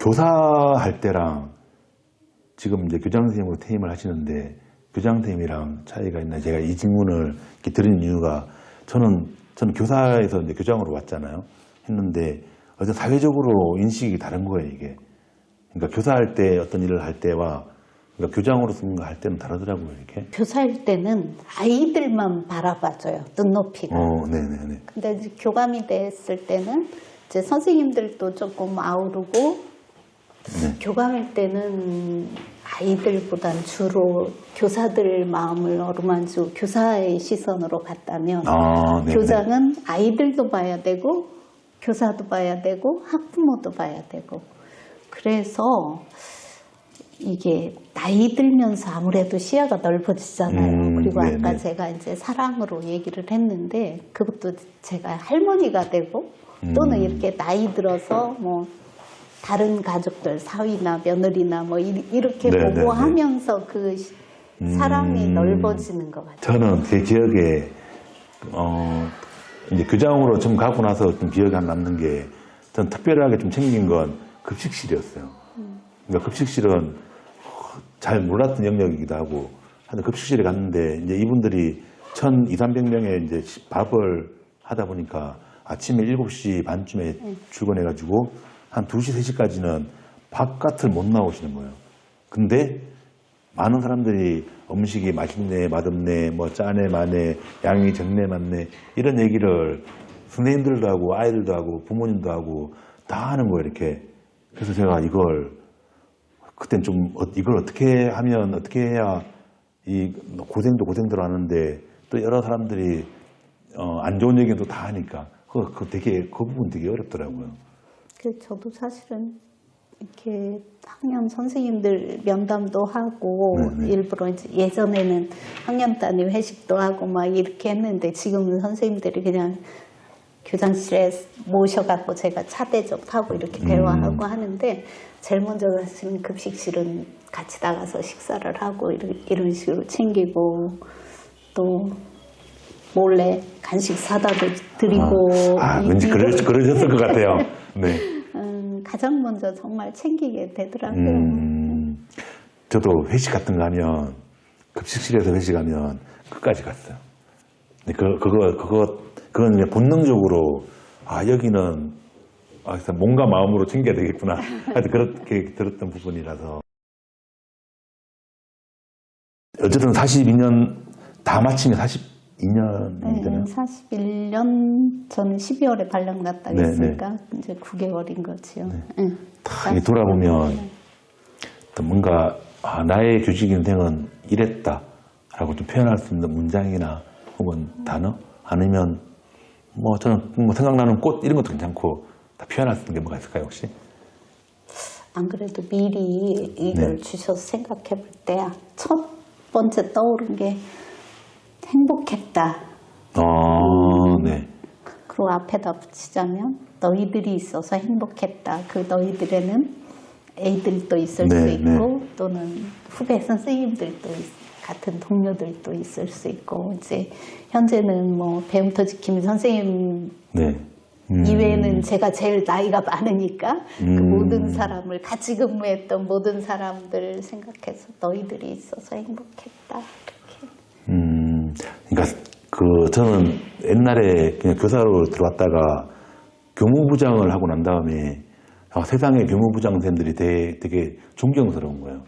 교사할 때랑 지금 이제 교장 선생님으로 퇴임을 하시는데 교장 선생님이랑 차이가 있나? 제가 이 질문을 이렇게 드린 이유가 저는 교사에서 이제 교장으로 왔잖아요. 했는데 어떤 사회적으로 인식이 다른 거예요, 이게. 그러니까 교사할 때 어떤 일을 할 때와 그러니까 교장으로서 뭔가 할 때는 다르더라고요, 이렇게. 교사일 때는 아이들만 바라봐줘요, 눈높이가. 네네네. 근데 이제 교감이 됐을 때는 이제 선생님들도 조금 아우르고, 네. 교감일 때는 아이들보단 주로 교사들 마음을 어루만지고 교사의 시선으로 봤다면, 교장은 아이들도 봐야 되고, 교사도 봐야 되고, 학부모도 봐야 되고. 그래서 이게 나이 들면서 아무래도 시야가 넓어지잖아요. 그리고 네네. 아까 제가 이제 사랑으로 얘기를 했는데 그것도 제가 할머니가 되고 또는 이렇게 나이 들어서 뭐 다른 가족들 사위나 며느리나 뭐 이렇게 네네네. 보고 하면서 그 사랑이 넓어지는 것 같아요. 저는 제 기억에 이제 교장으로 좀 가고 나서 좀 기억에 남는 게 전 특별하게 좀 챙긴 건 급식실이었어요. 그러니까 급식실은 잘 몰랐던 영역이기도 하고, 하여튼 급식실에 갔는데, 이제 이분들이 1,200~300명의 이제 밥을 하다 보니까 아침에 7시 반쯤에 출근해가지고 한 2시, 3시까지는 바깥을 못 나오시는 거예요. 근데 많은 사람들이 음식이 맛있네, 맛없네, 뭐 짜네, 마네, 양이 적네, 많네, 이런 얘기를 선생님들도 하고, 아이들도 하고, 부모님도 하고, 다 하는 거예요, 이렇게. 그래서 제가 그땐 좀 이걸 어떻게 하면 어떻게 해야 이 고생도 고생대로 하는데 또 여러 사람들이 안 좋은 얘기도 다 하니까 그 부분 되게 어렵더라고요. 저도 사실은 이렇게 학년 선생님들 면담도 하고 네네. 일부러 이제 예전에는 학년 단위 회식도 하고 막 이렇게 했는데 지금은 선생님들이 그냥 교장실에 모셔갖고 제가 차대접 하고 이렇게 대화하고 하는데 제일 먼저 사실은 급식실은 같이 나가서 식사를 하고 이런 식으로 챙기고 또 몰래 간식 사다 드리고 왠지 그러셨을 것 같아요. 네. 가장 먼저 정말 챙기게 되더라고요. 저도 회식 같은 거 하면 급식실에서 회식하면 끝까지 갔어요. 그건 이제 본능적으로 여기는 몸과 마음으로 챙겨야 되겠구나. 하여튼 그렇게 들었던 부분이라서. 어쨌든 42년 다 마치면 42년이 되나요? 41년 저는 12월에 발령 났다 했으니까 이제 9개월인 거지요. 다 돌아보면 또 뭔가 나의 교직 인생은 이랬다라고 좀 표현할 수 있는 문장이나 혹은 단어 아니면 뭐 저는 생각나는 꽃 이런 것도 괜찮고 다 표현할 수 있는 게 뭐가 있을까요 혹시? 안 그래도 미리 이걸 주셔서 생각해 볼 때 첫 번째 떠오른 게 행복했다. 네. 그리고 앞에다 붙이자면 너희들이 있어서 행복했다. 그 너희들에는 애들도 있을 수 있고 또는 후배 선생님들도 같은 동료들도 있을 수 있고 이제 현재는 뭐 배움터지 김 선생님 이외에는 제가 제일 나이가 많으니까 그 모든 사람을 같이 근무했던 모든 사람들 생각해서 너희들이 있어서 행복했다 이렇게. 그러니까 저는 옛날에 그냥 교사로 들어왔다가 교무부장을 하고 난 다음에 세상에 교무부장 선생님들이 되게 존경스러운 거예요.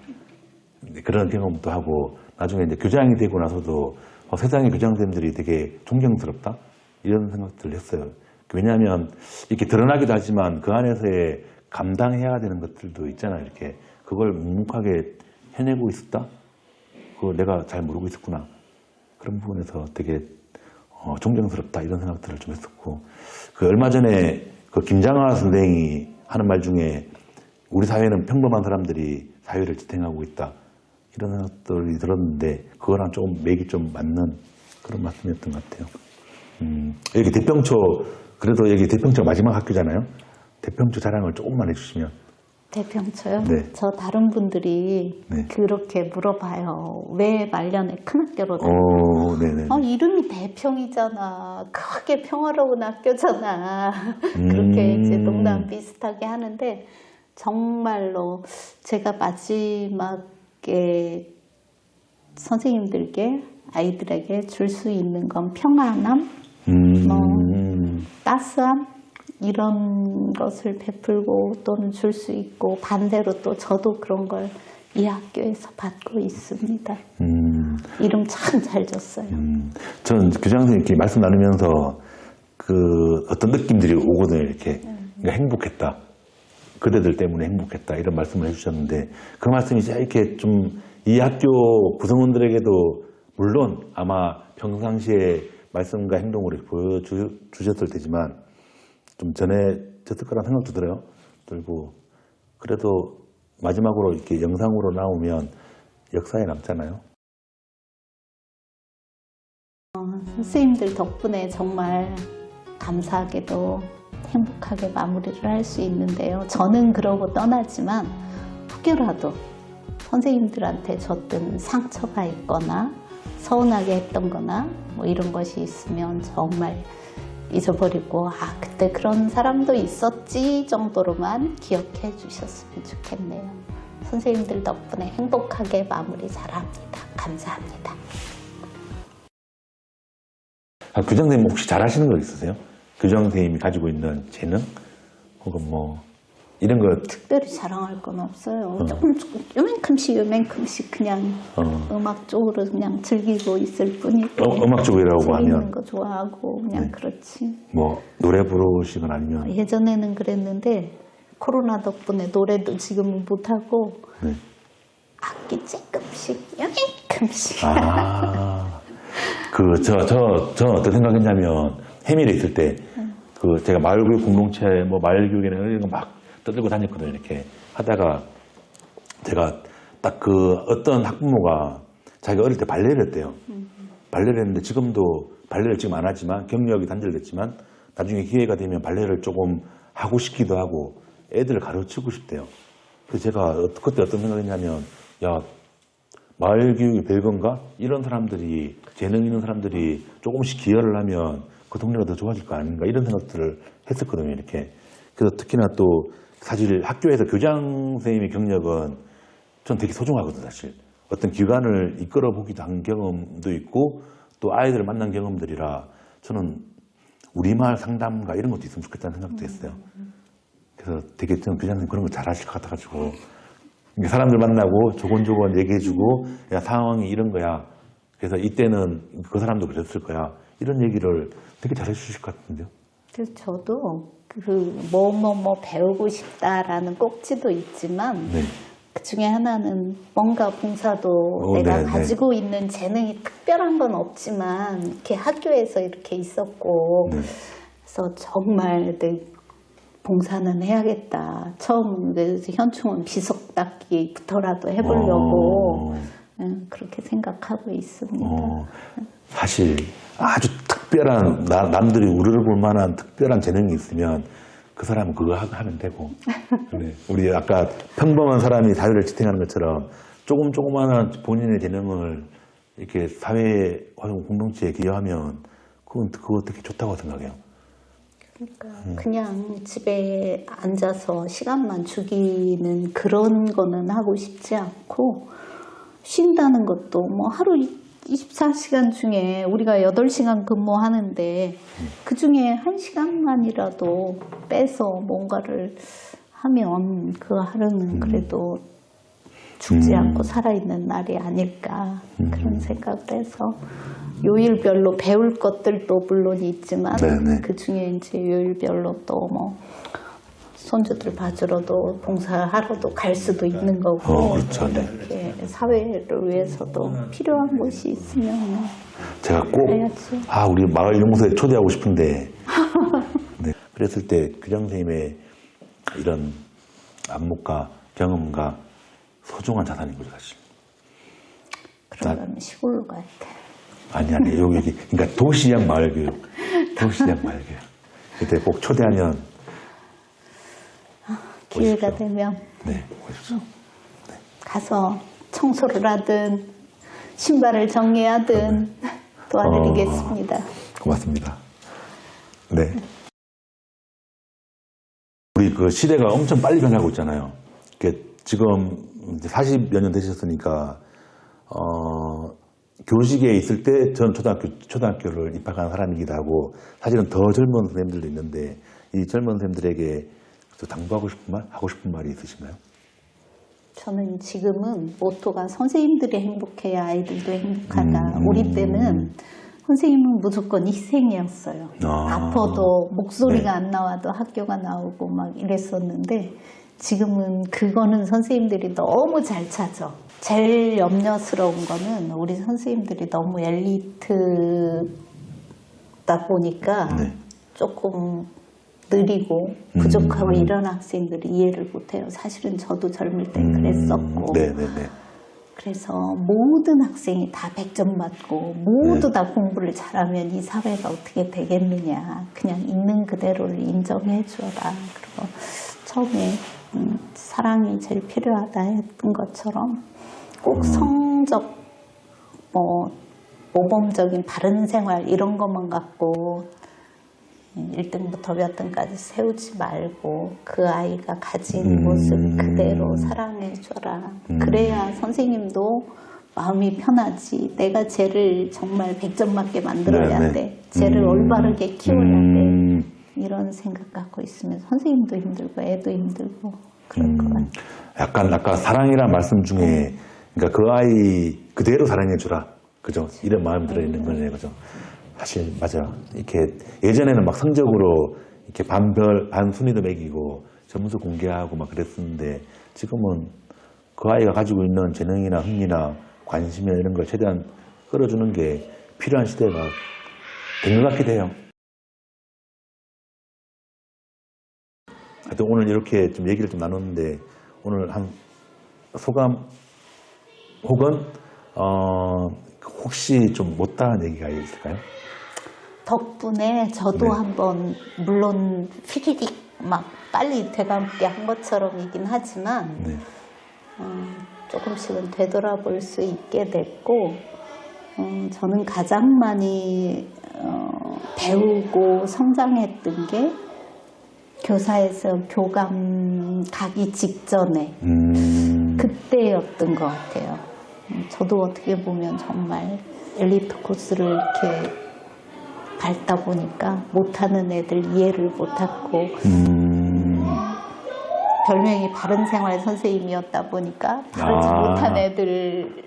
그런 경험도 하고 나중에 이제 교장이 되고 나서도 세상의 교장 선생님들이 되게 존경스럽다 이런 생각들을 했어요. 왜냐하면 이렇게 드러나기도 하지만 그 안에서의 감당해야 되는 것들도 있잖아요. 이렇게 그걸 묵묵하게 해내고 있었다. 그걸 내가 잘 모르고 있었구나. 그런 부분에서 되게 존경스럽다 이런 생각들을 좀 했었고 얼마 전에 김장하 선생이 하는 말 중에 우리 사회는 평범한 사람들이 사회를 지탱하고 있다 이런 생각들이 들었는데 그거랑 조금 맥이 좀 맞는 그런 말씀이었던 것 같아요. 여기 대평초 그래도 여기 대평초 마지막 학교잖아요. 대평초 자랑을 조금만 해주시면. 대평초요? 저 다른 분들이 그렇게 물어봐요. 왜 말년에 큰 학교로 다니냐. 이름이 대평이잖아. 크게 평화로운 학교잖아. 그렇게 이제 농담 비슷하게 하는데 정말로 제가 마지막에 선생님들께 아이들에게 줄 수 있는 건 평안함, 뭐 따스함 이런 것을 베풀고 또는 줄 수 있고 반대로 또 저도 그런 걸 이 학교에서 받고 있습니다. 이름 참 잘 줬어요. 저는 교장 선생님께 말씀 나누면서 그 어떤 느낌들이 오거든요. 이렇게 그러니까 행복했다. 그대들 때문에 행복했다. 이런 말씀을 해주셨는데 그 말씀이 이렇게 좀 이 학교 구성원들에게도 물론 아마 평상시에 말씀과 행동으로 보여주셨을 테지만 좀 전해졌을 거라는 생각도 들고 그래도 마지막으로 이렇게 영상으로 나오면 역사에 남잖아요. 선생님들 덕분에 정말 감사하게도 행복하게 마무리를 할 수 있는데요. 저는 그러고 떠나지만 혹여라도 선생님들한테 줬던 상처가 있거나 서운하게 했던 거나 뭐 이런 것이 있으면 정말 잊어버리고 그때 그런 사람도 있었지 정도로만 기억해 주셨으면 좋겠네요. 선생님들 덕분에 행복하게 마무리 잘합니다. 감사합니다. 교장 선생님 혹시 잘하시는 거 있으세요? 교장 선생님이 가지고 있는 재능? 혹은 뭐 이런 거 특별히 자랑할 건 없어요. 조금 요만큼씩 그냥 음악 쪽으로 그냥 즐기고 있을 뿐이고 음악 쪽이라고 즐기는 하면 거 좋아하고 그냥 네. 그렇지. 뭐 노래 부르시거나 아니면 예전에는 그랬는데 코로나 덕분에 노래도 지금은 못하고 네. 악기 조금씩 요만큼씩 저는 어떤 생각했냐면 해밀에 있을 때 그 제가 마을교육 공동체 뭐 마을교육이나 이런 거 막 떠들고 다녔거든요. 이렇게 하다가 제가 딱 그 어떤 학부모가 자기가 어릴 때 발레를 했대요. 발레를 했는데 지금도 발레를 지금 안 하지만 경력이 단절됐지만 나중에 기회가 되면 발레를 조금 하고 싶기도 하고 애들을 가르치고 싶대요. 그래서 제가 그때 어떤 생각했냐면 야 마을교육이 별건가? 이런 사람들이 재능 있는 사람들이 조금씩 기여를 하면 그 동네가 더 좋아질 거 아닌가 이런 생각들을 했었거든요. 이렇게. 그래서 특히나 또 사실 학교에서 교장 선생님의 경력은 전 되게 소중하거든요. 사실. 어떤 기관을 이끌어 보기도 한 경험도 있고 또 아이들을 만난 경험들이라 저는 우리마을 상담가 이런 것도 있으면 좋겠다는 생각도 했어요. 그래서 되게 저는 교장 선생님 그런 거 잘하실 것 같아가지고 사람들 만나고 조곤조곤 얘기해주고 야 상황이 이런 거야. 그래서 이때는 그 사람도 그랬을 거야. 이런 얘기를 되게 잘해 주실 것 같은데요. 그래서 저도 뭐 배우고 싶다라는 꼭지도 있지만 네. 그 중에 하나는 뭔가 봉사도 내가 가지고 있는 재능이 특별한 건 없지만 이렇게 학교에서 이렇게 있었고 그래서 정말 봉사는 해야겠다. 처음 현충원 비석 닦기부터라도 해보려고 그렇게 생각하고 있습니다. 사실 아주 특별한 남들이 우르르 볼 만한 특별한 재능이 있으면 그 사람은 그거 하면 되고 네. 우리 아까 평범한 사람이 사회를 지탱하는 것처럼 조그마한 본인의 재능을 이렇게 사회 활용 공동체에 기여하면 그거 되게 좋다고 생각해요. 그러니까 그냥 집에 앉아서 시간만 죽이는 그런 거는 하고 싶지 않고 쉰다는 것도 뭐 하루 24시간 중에 우리가 8시간 근무하는데 그 중에 1시간만이라도 빼서 뭔가를 하면 그 하루는 그래도 죽지 않고 살아있는 날이 아닐까 그런 생각을 해서 요일별로 배울 것들도 물론 있지만 그 중에 이제 요일별로 또 뭐 손주들 봐주러도 봉사하러도 갈 수도 있는 거고 그렇죠. 이렇게 사회를 위해서도 필요한 것이 있으면 제가 꼭 해야지. 우리 마을 연구소에 초대하고 싶은데 네. 그랬을 때 교장 선생님의 이런 안목과 경험과 소중한 자산인 거죠 사실. 그러려면 시골로 가야 돼. 아니 여기 그러니까 도시형 마을교육 그때 꼭 초대하면 기회가 되면 오십시오. 가서 청소를 하든 신발을 정리하든 도와드리겠습니다. 고맙습니다. 네. 우리 우리 그 시대가 엄청 빨리 변하고 있잖아요. 지금 이제 40여 년 되셨으니까, 교직에 있을 때 전 초등학교를 입학한 사람이기도 하고, 사실은 더 젊은 선생님들도 있는데, 이 젊은 선생님들에게 또 당부하고 싶은 말, 하고 싶은 말이 있으신가요? 저는 지금은 모토가 선생님들이 행복해야 아이들도 행복하다. 우리 때는 선생님은 무조건 희생이었어요. 아파도 목소리가 안 나와도 학교가 나오고 막 이랬었는데 지금은 그거는 선생님들이 너무 잘 찾아. 제일 염려스러운 거는 우리 선생님들이 너무 엘리트다 보니까 조금 느리고 부족하고 이런 학생들이 이해를 못해요. 사실은 저도 젊을 때 그랬었고 그래서 모든 학생이 다 100점 맞고 모두 다 공부를 잘하면 이 사회가 어떻게 되겠느냐. 그냥 있는 그대로를 인정해 줘라. 그리고 처음에 사랑이 제일 필요하다 했던 것처럼 꼭 성적 모범적인 바른 생활 이런 것만 갖고 1등부터 몇 등까지 세우지 말고 그 아이가 가진 모습 그대로 사랑해줘라. 그래야 선생님도 마음이 편하지. 내가 쟤를 정말 100점 맞게 만들어야 돼. 쟤를 올바르게 키워야 돼. 이런 생각 갖고 있으면 선생님도 힘들고 애도 힘들고 그럴 것 같아요. 약간 아까 사랑이란 말씀 중에 그러니까 그 아이 그대로 사랑해주라. 그죠? 이런 마음이 들어있는 거네요. 그죠? 사실 맞아. 이렇게 예전에는 막 성적으로 이렇게 반순위도 매기고 점수 공개하고 막 그랬었는데 지금은 그 아이가 가지고 있는 재능이나 흥미나 관심이나 이런 걸 최대한 끌어주는 게 필요한 시대가 된 것 같기도 해요. 하여튼 오늘 이렇게 좀 얘기를 좀 나눴는데 오늘 한 소감 혹은 혹시 좀 못다한 얘기가 있을까요? 덕분에 저도 한번 물론 휘리릭 막 빨리 되감게 한 것처럼이긴 하지만 조금씩은 되돌아볼 수 있게 됐고 저는 가장 많이 배우고 성장했던 게 교사에서 교감 가기 직전에 그때였던 것 같아요. 저도 어떻게 보면 정말 엘리트 코스를 이렇게 밟다 보니까 못하는 애들 이해를 못하고 별명이 바른생활 선생님이었다 보니까 바르지 못한 애들을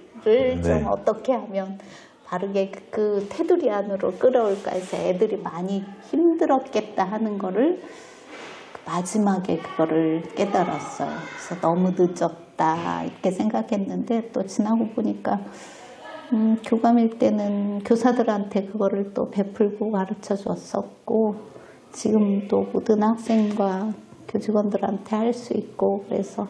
좀 어떻게 하면 바르게 그 테두리 안으로 끌어올까 해서 애들이 많이 힘들었겠다 하는 거를 마지막에 그거를 깨달았어요. 그래서 너무 늦었다 이렇게 생각했는데 또 지나고 보니까 교감일 때는 교사들한테 그거를 또 베풀고 가르쳐 줬었고 지금 또 모든 학생과 교직원들한테 할 수 있고 그래서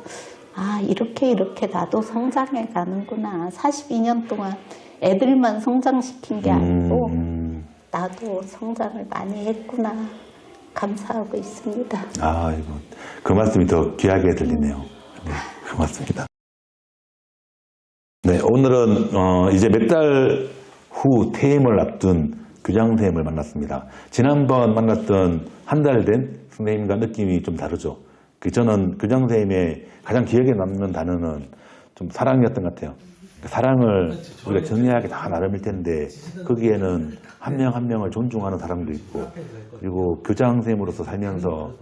이렇게 나도 성장해 가는구나. 42년 동안 애들만 성장시킨 게 아니고 나도 성장을 많이 했구나. 감사하고 있습니다. 이거 그 말씀이 더 귀하게 들리네요. 네, 고맙습니다. 네, 오늘은 이제 몇 달 후 퇴임을 앞둔 교장 선생님을 만났습니다. 지난번 만났던 한 달 된 선생님과 느낌이 좀 다르죠. 저는 교장 선생님의 가장 기억에 남는 단어는 좀 사랑이었던 것 같아요. 사랑을 우리가 정리하기 다 나름일 텐데 거기에는 한 명 한 명을 존중하는 사람도 있고 그리고 교장 선생님으로서 살면서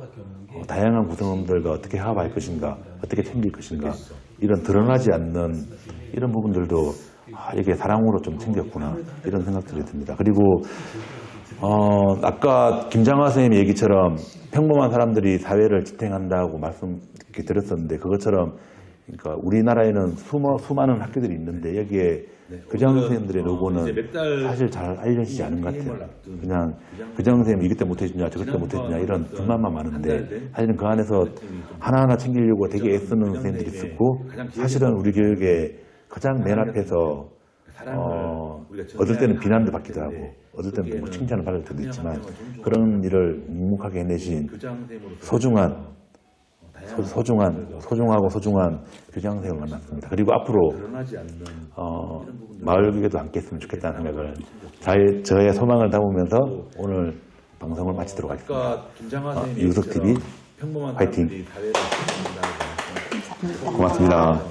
다양한 구성원들과 어떻게 화합할 것인가 어떻게 챙길 것인가 이런 드러나지 않는 이런 부분들도 이게 사랑으로 좀 챙겼구나 이런 생각들이 듭니다. 그리고 아까 김장화 선생님 얘기처럼 평범한 사람들이 사회를 지탱한다고 말씀 이렇게 드렸었는데 그것처럼 그러니까 우리나라에는 수많은 학교들이 있는데 여기에 교장 선생님들의 노고는 사실 잘 알려지지 않은 것 같아요. 그냥 교장 선생님 이것 때 못해주냐 저것 때 못해주냐 이런 불만만 많은데 사실은 그 안에서 하나하나 챙기려고 되게 애쓰는 선생님들이 있었고 사실은 우리 교육의 가장 맨 앞에서 어떨 때는 비난도 받기도 하고 어떨 때는 뭐 칭찬을 받을 때도 있지만 그런 일을 묵묵하게 해내신 소중하고 소중한 교장 선생님을 만났습니다. 그리고 앞으로 마을교계도 함께 했으면 좋겠다는 생각을 저의 소망을 담으면서 오늘 방송을 마치도록 하겠습니다. 유석TV 평범한 화이팅. 사람들이 사회를 지킨다고 감사합니다. 고맙습니다.